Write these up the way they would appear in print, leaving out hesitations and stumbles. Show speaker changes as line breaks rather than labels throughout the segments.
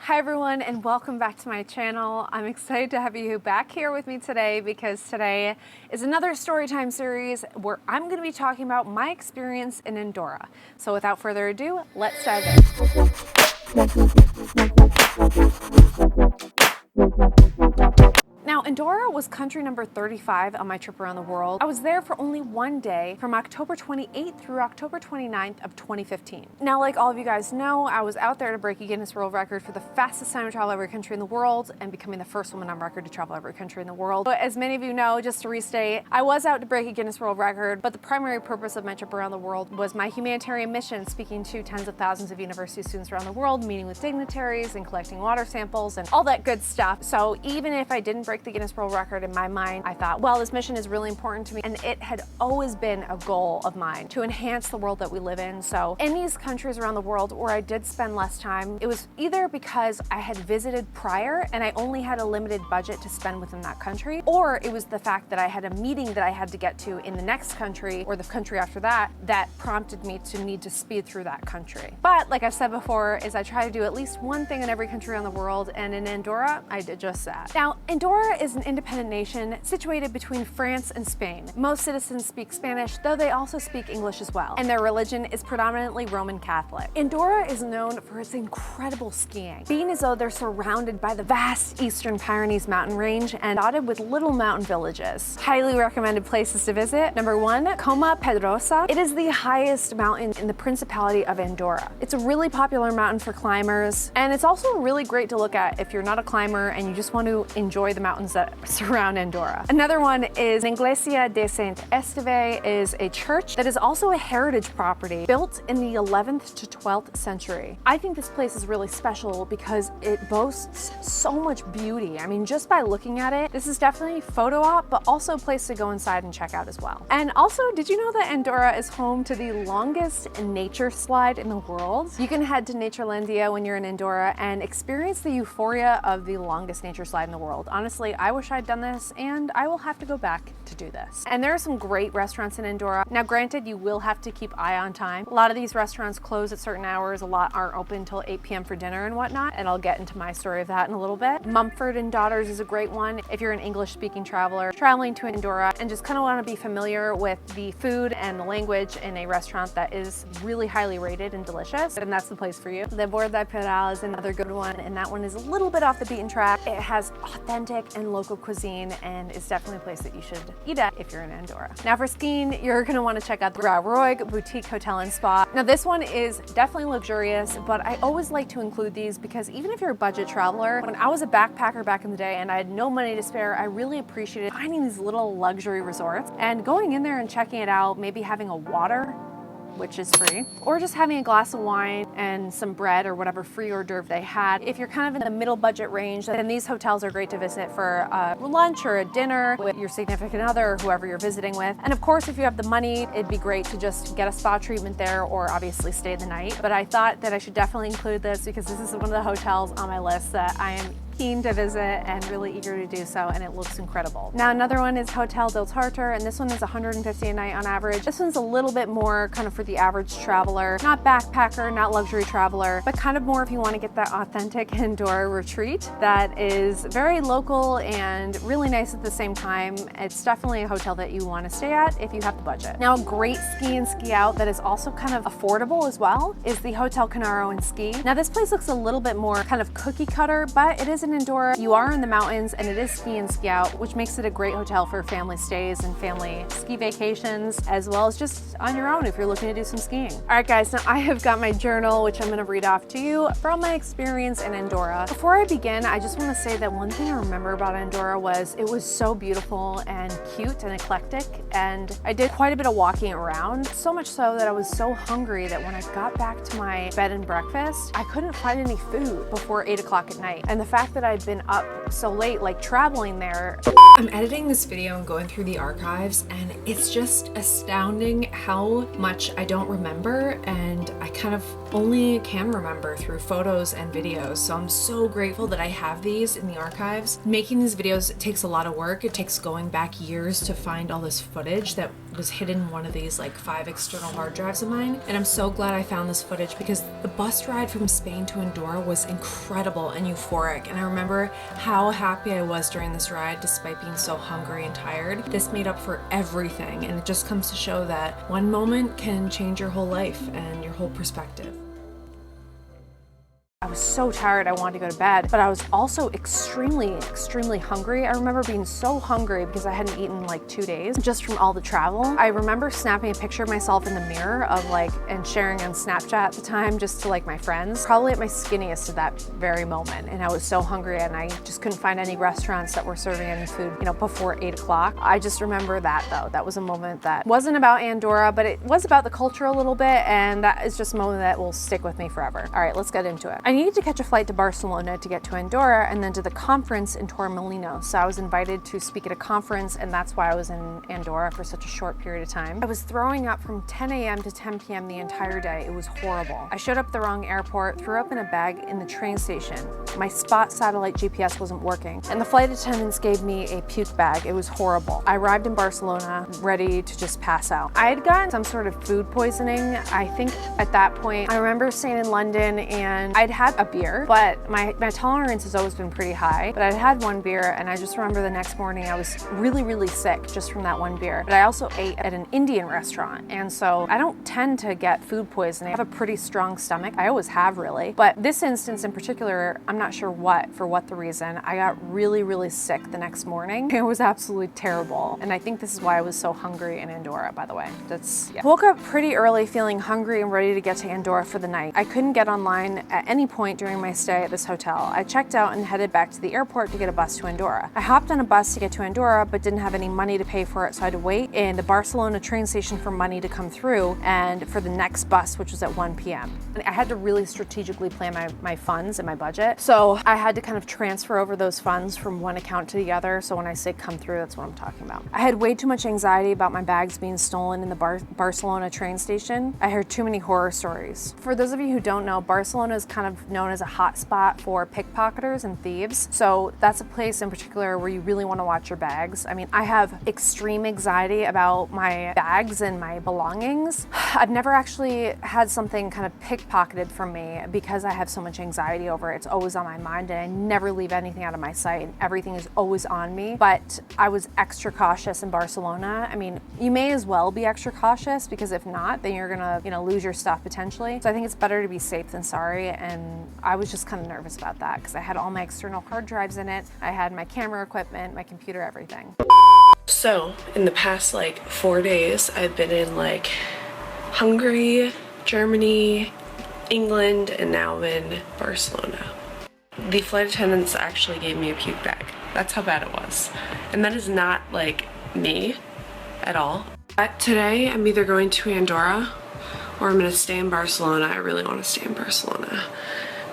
Hi everyone, and welcome back to my channel. I'm excited to have you back here with me today because today is another storytime series where I'm going to be talking about my experience in Andorra. So without further ado, let's dive in. Now, Andorra was country number 35 on my trip around the world. I was there for only one day from October 28th through October 29th of 2015. Now, like all of you guys know, I was out there to break a Guinness World Record for the fastest time to travel every country in the world and becoming the first woman on record to travel every country in the world. But as many of you know, just to restate, I was out to break a Guinness World Record, but the primary purpose of my trip around the world was my humanitarian mission, speaking to tens of thousands of university students around the world, meeting with dignitaries and collecting water samples and all that good stuff. So even if I didn't break the Guinness World Record, in my mind, I thought, well, this mission is really important to me, and it had always been a goal of mine to enhance the world that we live in. So in these countries around the world where I did spend less time, it was either because I had visited prior and I only had a limited budget to spend within that country, or it was the fact that I had a meeting that I had to get to in the next country or the country after that that prompted me to need to speed through that country. But like I've said before, is I try to do at least one thing in every country around the world, and in Andorra, I did just that. Now, Andorra is an independent nation situated between France and Spain. Most citizens speak Spanish, though they also speak English as well, and their religion is predominantly Roman Catholic. Andorra is known for its incredible skiing, being as though they're surrounded by the vast Eastern Pyrenees mountain range and dotted with little mountain villages. Highly recommended places to visit. Number 1, Coma Pedrosa. It is the highest mountain in the Principality of Andorra. It's a really popular mountain for climbers, and it's also really great to look at if you're not a climber and you just want to enjoy the mountains that surround Andorra. Another one is Iglesia de Sant Esteve, is a church that is also a heritage property built in the 11th to 12th century. I think this place is really special because it boasts so much beauty. I mean, just by looking at it, this is definitely a photo op, but also a place to go inside and check out as well. And also, did you know that Andorra is home to the longest nature slide in the world? You can head to Naturelandia when you're in Andorra and experience the euphoria of the longest nature slide in the world. Honestly, I wish I'd done this, and I will have to go back to do this. And there are some great restaurants in Andorra. Now, granted, you will have to keep eye on time. A lot of these restaurants close at certain hours. A lot aren't open until 8 p.m. for dinner and whatnot, and I'll get into my story of that in a little bit. Mumford and Daughters is a great one if you're an English-speaking traveler traveling to Andorra and just kind of want to be familiar with the food and the language in a restaurant that is really highly rated and delicious, and that's the place for you. Le Bord de Peral is another good one, and that one is a little bit off the beaten track. It has authentic and local cuisine, and it's definitely a place that you should eat at if you're in Andorra. Now, for skiing, you're going to want to check out the Grauroig Boutique Hotel and Spa. Now, this one is definitely luxurious, but I always like to include these because even if you're a budget traveler, when I was a backpacker back in the day and I had no money to spare, I really appreciated finding these little luxury resorts and going in there and checking it out, maybe having a water, which is free, or just having a glass of wine and some bread or whatever free hors d'oeuvre they had. If you're kind of in the middle budget range, then these hotels are great to visit for lunch or a dinner with your significant other or whoever you're visiting with. And of course, if you have the money, it'd be great to just get a spa treatment there or obviously stay the night. But I thought that I should definitely include this because this is one of the hotels on my list that I am keen to visit and really eager to do so, and it looks incredible. Now, another one is Hotel del Tartar, and this one is $150 a night on average. This one's a little bit more kind of for the average traveler, not backpacker, not luxury traveler, but kind of more if you want to get that authentic Andorra retreat that is very local and really nice at the same time. It's definitely a hotel that you want to stay at if you have the budget. Now, a great ski in, ski out that is also kind of affordable as well is the Hotel Canaro and Ski. Now, this place looks a little bit more kind of cookie cutter, but it is in Andorra. You are in the mountains and it is ski and ski out, which makes it a great hotel for family stays and family ski vacations, as well as just on your own if you're looking to do some skiing. All right, guys, now I have got my journal, which I'm going to read off to you from my experience in Andorra. Before I begin, I just want to say that one thing I remember about Andorra was it was so beautiful and cute and eclectic, and I did quite a bit of walking around, so much so that I was so hungry that when I got back to my bed and breakfast, I couldn't find any food before 8 o'clock at night. And the fact that I'd been up so late, like traveling there.
I'm editing this video and going through the archives, and it's just astounding how much I don't remember, and I kind of only can remember through photos and videos. So I'm so grateful that I have these in the archives. Making these videos takes a lot of work. It takes going back years to find all this footage that was hidden in one of these like 5 external hard drives of mine. And I'm so glad I found this footage because the bus ride from Spain to Andorra was incredible and euphoric. And I remember how happy I was during this ride despite being so hungry and tired. This made up for everything, and it just comes to show that one moment can change your whole life and your whole perspective.
I was so tired I wanted to go to bed, but I was also extremely hungry. I remember being so hungry because I hadn't eaten in like 2 days just from all the travel. I remember snapping a picture of myself in the mirror and sharing on Snapchat at the time just to like my friends. Probably at my skinniest at that very moment, and I was so hungry and I just couldn't find any restaurants that were serving any food, before 8 o'clock. I just remember that though. That was a moment that wasn't about Andorra, but it was about the culture a little bit, and that is just a moment that will stick with me forever. All right, let's get into it. I needed to catch a flight to Barcelona to get to Andorra and then to the conference in Torremolinos. So I was invited to speak at a conference, and that's why I was in Andorra for such a short period of time. I was throwing up from 10 a.m. to 10 p.m. the entire day. It was horrible. I showed up at the wrong airport, threw up in a bag in the train station. My spot satellite GPS wasn't working, and the flight attendants gave me a puke bag. It was horrible. I arrived in Barcelona ready to just pass out. I had gotten some sort of food poisoning. I think at that point, I remember staying in London and I'd had a beer, but my tolerance has always been pretty high. But I'd had one beer, and I just remember the next morning I was really sick just from that one beer. But I also ate at an Indian restaurant, and so I don't tend to get food poisoning. I have a pretty strong stomach. I always have, really. But this instance in particular, I'm not sure for what the reason, I got really sick the next morning. It was absolutely terrible, and I think this is why I was so hungry in Andorra, by the way. Woke up pretty early feeling hungry and ready to get to Andorra for the night. I couldn't get online at any point during my stay at this hotel. I checked out and headed back to the airport to get a bus to Andorra. I hopped on a bus to get to Andorra, but didn't have any money to pay for it, so I had to wait in the Barcelona train station for money to come through and for the next bus, which was at 1 p.m. And I had to really strategically plan my funds and my budget. So I had to kind of transfer over those funds from one account to the other. So when I say come through, that's what I'm talking about. I had way too much anxiety about my bags being stolen in the Barcelona train station. I heard too many horror stories. For those of you who don't know, Barcelona is kind of known as a hot spot for pickpocketers and thieves. So that's a place in particular where you really want to watch your bags. I mean, I have extreme anxiety about my bags and my belongings. I've never actually had something kind of pickpocketed from me because I have so much anxiety over it. It's always on my mind, and I never leave anything out of my sight, and everything is always on me. But I was extra cautious in Barcelona. I mean, you may as well be extra cautious, because if not, then you're gonna, lose your stuff potentially. So I think it's better to be safe than sorry, and I was just kind of nervous about that because I had all my external hard drives in it. I had my camera equipment, my computer, everything.
So in the past 4 days, I've been in Hungary, Germany, England, and now I'm in Barcelona. The flight attendants actually gave me a puke bag. That's how bad it was. And that is not me at all. But today I'm either going to Andorra or I'm gonna stay in Barcelona. I really wanna stay in Barcelona.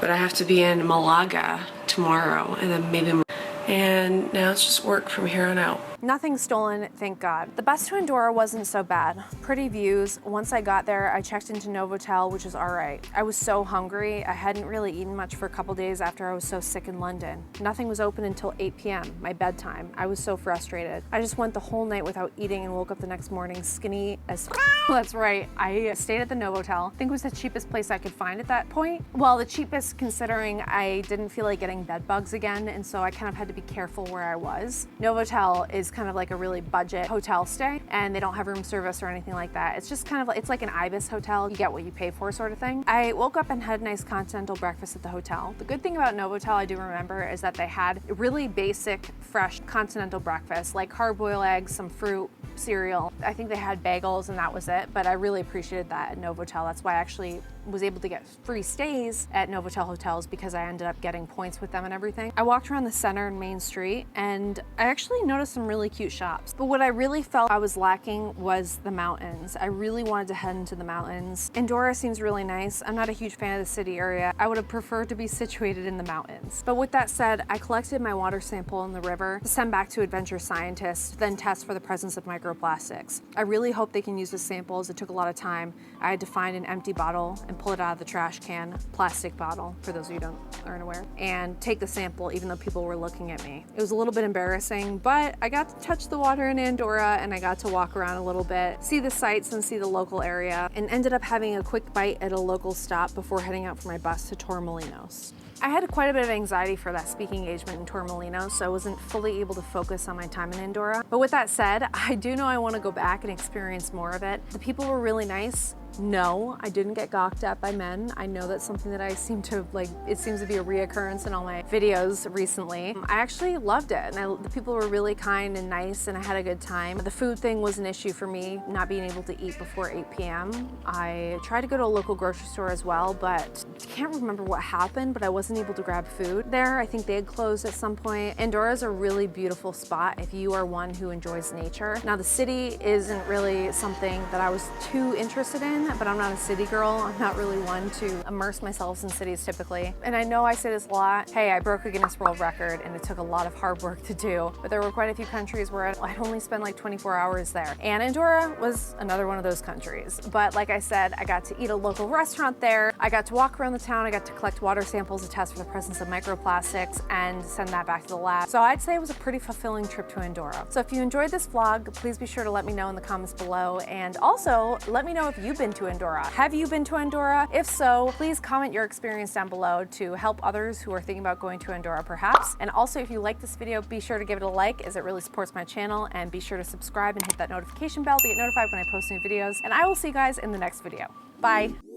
But I have to be in Malaga tomorrow, and then maybe more. And now it's just work from here on out.
Nothing stolen, thank God. The bus to Andorra wasn't so bad. Pretty views. Once I got there, I checked into Novotel, which was all right. I was so hungry. I hadn't really eaten much for a couple days after I was so sick in London. Nothing was open until 8 p.m., my bedtime. I was so frustrated. I just went the whole night without eating and woke up the next morning skinny as That's right. I stayed at the Novotel. I think it was the cheapest place I could find at that point. Well, the cheapest considering I didn't feel like getting bed bugs again, and so I kind of had to be careful where I was. Novotel is kind of like a really budget hotel stay, and they don't have room service or anything like that. It's just kind of it's like an Ibis hotel. You get what you pay for sort of thing. I woke up and had a nice continental breakfast at the hotel. The good thing about Novotel, I do remember, is that they had really basic, fresh continental breakfast, like hard-boiled eggs, some fruit, cereal. I think they had bagels and that was it, but I really appreciated that at Novotel. That's why I actually was able to get free stays at Novotel hotels, because I ended up getting points with them and everything. I walked around the center and Main Street, and I actually noticed some really cute shops. But what I really felt I was lacking was the mountains. I really wanted to head into the mountains. Andorra seems really nice. I'm not a huge fan of the city area. I would have preferred to be situated in the mountains. But with that said, I collected my water sample in the river to send back to adventure scientists to then test for the presence of microplastics. I really hope they can use the samples. It took a lot of time. I had to find an empty bottle and pull it out of the trash can, plastic bottle, for those of you who aren't aware, and take the sample even though people were looking at me. It was a little bit embarrassing, but I got touch the water in Andorra, and I got to walk around a little bit, see the sights and see the local area, and ended up having a quick bite at a local stop before heading out for my bus to Torremolinos. I had quite a bit of anxiety for that speaking engagement in Torremolinos, so I wasn't fully able to focus on my time in Andorra. But with that said, I do know I want to go back and experience more of it. The people were really nice. No, I didn't get gawked at by men. I know that's something that I seem to like, it seems to be a reoccurrence in all my videos recently. I actually loved it, and the people were really kind and nice, and I had a good time. The food thing was an issue for me, not being able to eat before 8 p.m. I tried to go to a local grocery store as well, but I can't remember what happened, but I wasn't able to grab food there. I think they had closed at some point. Andorra is a really beautiful spot if you are one who enjoys nature. Now, the city isn't really something that I was too interested in, but I'm not a city girl. I'm not really one to immerse myself in cities typically. And I know I say this a lot. Hey, I broke a Guinness World Record and it took a lot of hard work to do, but there were quite a few countries where I'd only spend like 24 hours there. And Andorra was another one of those countries. But like I said, I got to eat at a local restaurant there. I got to walk around the town. I got to collect water samples to test for the presence of microplastics and send that back to the lab. So I'd say it was a pretty fulfilling trip to Andorra. So if you enjoyed this vlog, please be sure to let me know in the comments below. And also let me know if you've been to Andorra. Have you been to Andorra? If so, please comment your experience down below to help others who are thinking about going to Andorra perhaps. And also, if you like this video, be sure to give it a like as it really supports my channel, and be sure to subscribe and hit that notification bell to get notified when I post new videos. And I will see you guys in the next video. Bye.